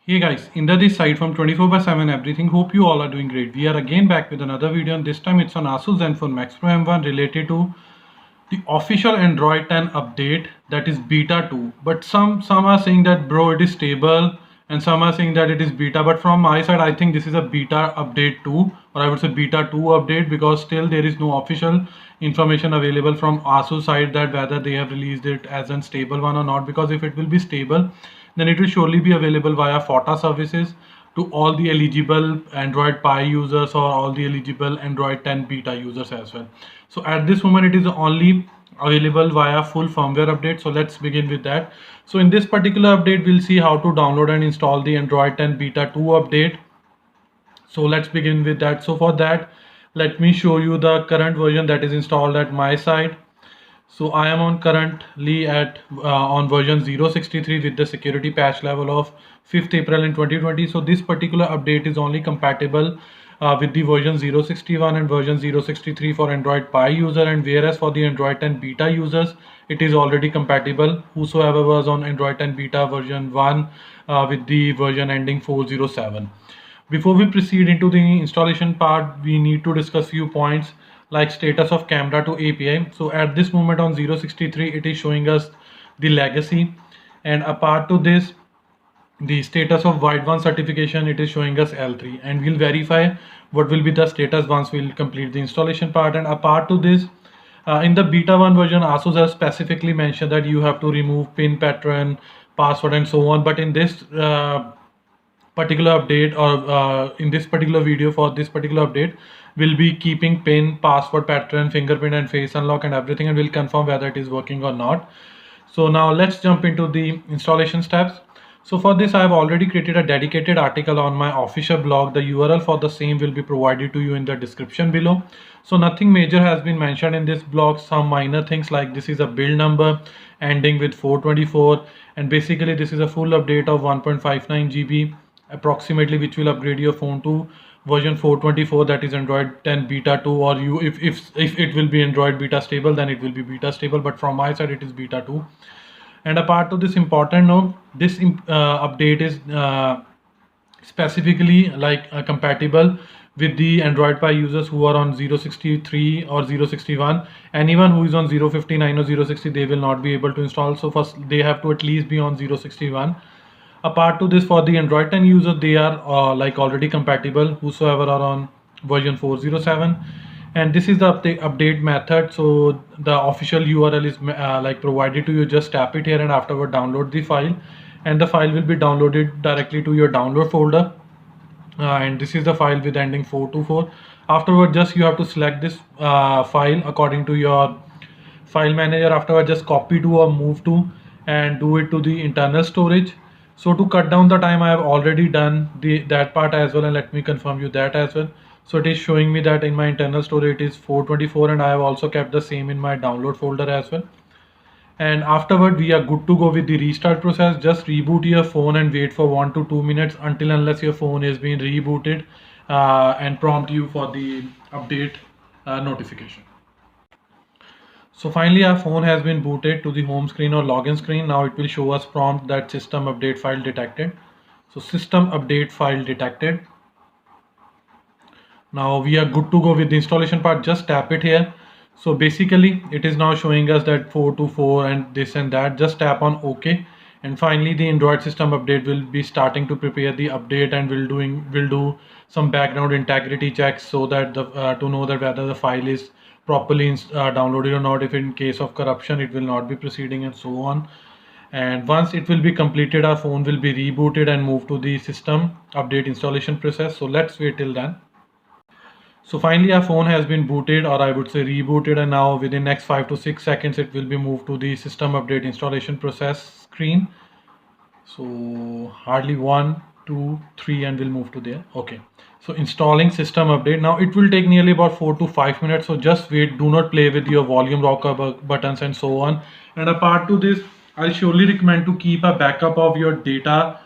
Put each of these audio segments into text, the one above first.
Hey guys, Inder this side from 24/7 Everything. Hope you all are doing great. We are again back with another video, and this time it's on Asus Zenfone Max Pro M1 related to the official Android 10 update, that is beta 2. But some are saying that bro it is stable, and some are saying that it is beta. But from my side, I think this is a beta update 2, or I would say beta 2 update, because still there is no official information available from Asus side that whether they have released it as a stable one or not. Because if it will be stable, then it will surely be available via FOTA services to all the eligible Android Pie users or all the eligible Android 10 beta users as well. So at this moment it is only available via full firmware update. So let's begin with that. So in this particular update, we'll see how to download and install the Android 10 beta 2 update. So let's begin with that. So for that, let me show you the current version that is installed at my side. So I am on currently at on version 0.63 with the security patch level of 5th April in 2020. So this particular update is only compatible with the version 0.61 and version 0.63 for Android Pie user, and whereas for the Android 10 beta users, it is already compatible. Whosoever was on Android 10 beta version 1 with the version ending 407. Before we proceed into the installation part, we need to discuss few points like status of camera to API. So at this moment on 0.63, it is showing us the legacy, and apart to this, the status of Wide1 certification, it is showing us L3, and we'll verify what will be the status once we'll complete the installation part. And apart to this, in the beta 1 version, Asus has specifically mentioned that you have to remove pin pattern, password and so on. But in this particular update, or in this particular video for this particular update, we'll be keeping pin, password, pattern, fingerprint and face unlock and everything, and we'll confirm whether it is working or not. So now let's jump into the installation steps. So for this, I have already created a dedicated article on my official blog. The URL for the same will be provided to you in the description below. So nothing major has been mentioned in this blog. Some minor things like this is a build number ending with 424, and basically this is a full update of 1.59 GB approximately, which will upgrade your phone to version 424, that is Android 10 beta 2, or you if it will be Android beta stable, then it will be beta stable, but from my side it is beta 2. And apart of this important note, this update is specifically like compatible with the Android Pie users who are on 0.63 or 0.61. Anyone who is on 0.59 or 0.60, they will not be able to install. So first they have to at least be on 0.61. Apart to this, for the Android 10 users, they are like already compatible whosoever are on version 407. And this is the update method. So the official URL is like provided to you. Just tap it here and afterward download the file, and the file will be downloaded directly to your download folder. And this is the file with ending 424. Afterward, just you have to select this file according to your file manager. Afterward, just copy to or move to and do it to the internal storage. So to cut down the time, I have already done that part as well, and let me confirm you that as well. So it is showing me that in my internal storage it is 424, and I have also kept the same in my download folder as well. And afterward we are good to go with the restart process. Just reboot your phone and wait for 1 to 2 minutes until unless your phone is being rebooted and prompt you for the update notification. So finally our phone has been booted to the home screen or login screen. Now it will show us prompt that system update file detected. So system update file detected. Now we are good to go with the installation part. Just tap it here. So basically it is now showing us that 424 and this and that. Just tap on OK, and finally the Android system update will be starting to prepare the update, and will do some background integrity checks so that to know that whether the file is properly downloaded or not. If in case of corruption, it will not be proceeding, and so on. And once it will be completed, our phone will be rebooted and moved to the system update installation process. So let's wait till then. So finally our phone has been booted, or I would say rebooted, and now within next 5 to 6 seconds it will be moved to the system update installation process screen. So hardly 1, 2, 3 and we'll move to there. Okay, so installing system update. Now it will take nearly about 4 to 5 minutes, so just wait. Do not play with your volume rocker buttons and so on. And apart to this, I'll surely recommend to keep a backup of your data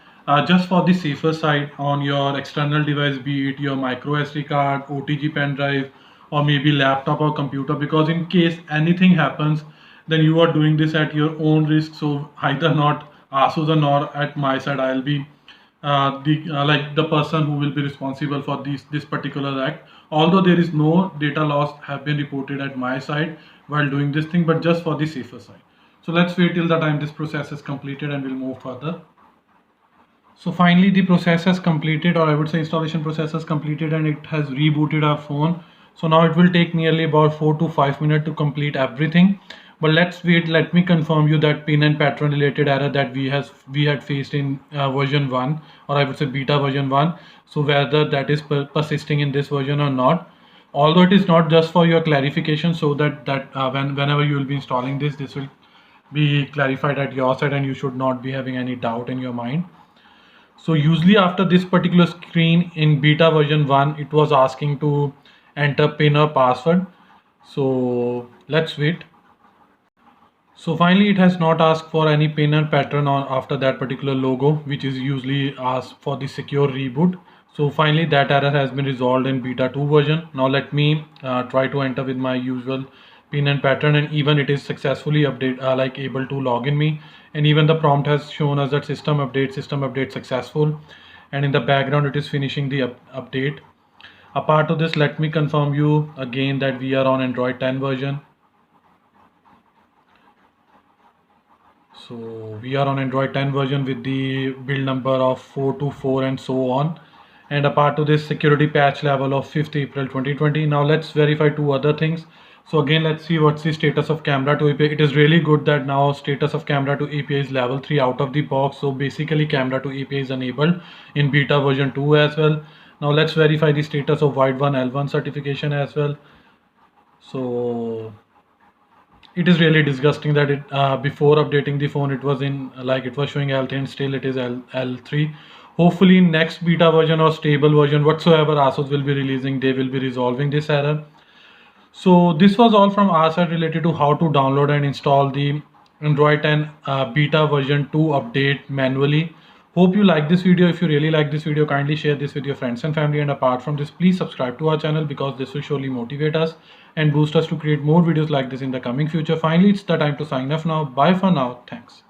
just for the safer side on your external device, be it your micro SD card, OTG pen drive, or maybe laptop or computer, because in case anything happens, then you are doing this at your own risk. So either not Asus nor at my side I'll be like the person who will be responsible for this particular act. Although there is no data loss have been reported at my side while doing this thing, but just for the safer side. So let's wait till the time this process is completed and we'll move further. So finally the process has completed, or I would say installation process has completed, and it has rebooted our phone. So now it will take nearly about 4 to 5 minutes to complete everything. But let's wait, let me confirm you that pin and pattern related error that we had faced in version 1, or I would say beta version 1. So whether that is persisting in this version or not. Although it is not, just for your clarification, so that whenever you will be installing this will be clarified at your side and you should not be having any doubt in your mind. So usually after this particular screen in beta version 1, it was asking to enter pin or password. So let's wait. So finally it has not asked for any pin or pattern on after that particular logo, which is usually asked for the secure reboot. So finally that error has been resolved in beta 2 version. Now let me try to enter with my usual pin and pattern, and even it is successfully like able to log in me, and even the prompt has shown us that system update successful, and in the background it is finishing the update. Apart of this, let me confirm you again that we are on Android 10 version. So we are on Android 10 version with the build number of 424 and so on. And apart to this, security patch level of 5th April 2020. Now let's verify two other things. So again, let's see what's the status of camera to API. It is really good that now status of camera to API is level 3 out of the box. So basically camera to API is enabled in beta version 2 as well. Now let's verify the status of Wide 1 L1 certification as well. So it is really disgusting that it before updating the phone it was in like it was showing L3 and still it is L3. Hopefully next beta version or stable version whatsoever Asus will be releasing, they will be resolving this error. So this was all from our side related to how to download and install the Android 10 beta version 2 update manually. Hope you like this video. If you really like this video, kindly share this with your friends and family, and apart from this, please subscribe to our channel because this will surely motivate us and boost us to create more videos like this in the coming future. Finally, it's the time to sign off now. Bye for now. Thanks.